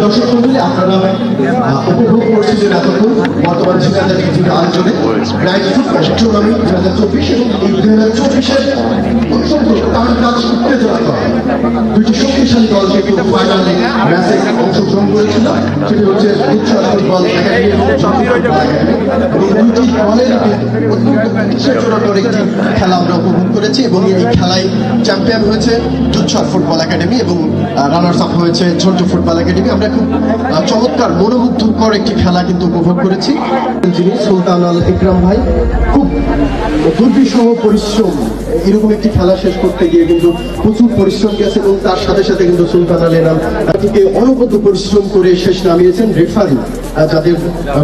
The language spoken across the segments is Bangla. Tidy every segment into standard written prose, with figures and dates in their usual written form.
দর্শক মন্ডলী, আপনারা উপভোগ করছিলেন এতক্ষণ বর্তমান ঝিনাইদহ ডিভিশনের আয়োজনে রাইট ফুটবল টুর্নামেন্ট 2024 এবং এই 2024-এর অত্যন্ত টানটাচ উত্তেজনাকর দুটি শক্তিশালী দল কিন্তু ফাইনালে ম্যাচে অংশগ্রহণ করেছিল। সেটি হচ্ছে দুধসাগর ফুটবল একাডেমি এবং দুটি দলের উত্তেজনাকর একটি খেলা আমরা উপভোগ করেছি এবং এই খেলায় চ্যাম্পিয়ন হয়েছে দুধসাগর ফুটবল একাডেমি এবং রানার্স আপ হয়েছে ঝন্টু ফুটবল একাডেমি। আমরা খুব চমৎকার মনোমুগ্ধকর একটি খেলা কিন্তু উপভোগ করেছি। যিনি সুলতান আল ইকরাম ভাই খুব দুর্বিষহ পরিশ্রম, এরকম একটি খেলা শেষ করতে গিয়ে কিন্তু প্রচুর পরিশ্রম গেছে এবং তার সাথে সাথে কিন্তু সুলতান আল ইকরাম থেকে অনবদ্য পরিশ্রম করে শেষ নামিয়েছেন রেফারি যাদের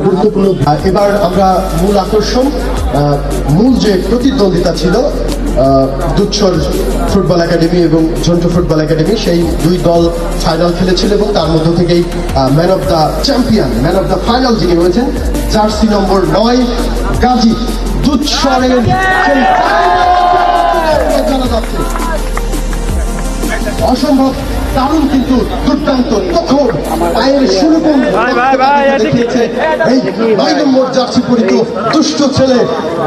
গুরুত্বপূর্ণ। এবার আমরা মূল আকর্ষণ, মূল যে প্রতিদ্বন্দ্বিতা ছিল দুধসর ফুটবল একাডেমি এবং ঝন্টু ফুটবল একাডেমি, সেই দুই দল ফাইনাল খেলেছিল এবং তার মধ্য থেকেই man of the champion, man of the final যিনি হয়েছেন জার্সি নম্বর 9 গাজী দুধসরের জানা যাচ্ছে। অসম্ভব দারুণ কিন্তু দুর্দান্ত তখন পায়ের সেরকম দেখিয়েছে এই 9 নম্বর জার্সি পরিত দুষ্ট ছেলে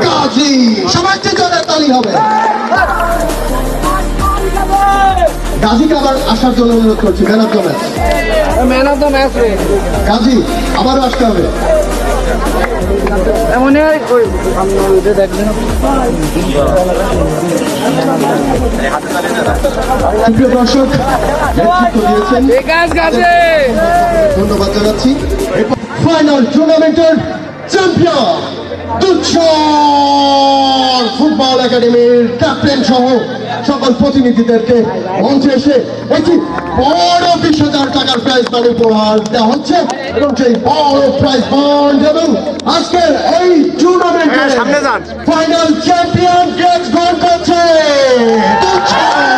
গাজী। সবাইকে জোরে তালি হবে। গাজীকে আবার আসার জন্য অনুরোধ করছি। Man of the match, man of the match Gazi আবারও আসতে হবে। দর্শক ধন্যবাদ জানাচ্ছি। ফাইনাল টুর্নামেন্টের চ্যাম্পিয়ন দুধসর ফুটবল একাডেমির ক্যাপ্টেন সহ সকল প্রতিনিধিদেরকে মঞ্চে এসে একটি বড় 20,000 টাকার প্রাইজ মানি উপহার দেওয়া হচ্ছে এবং সেই বড় প্রাইজ বন্ড এবং আজকের এই টুর্নামেন্টের ফাইনাল চ্যাম্পিয়ন গেটস গোল করছে দুধসর।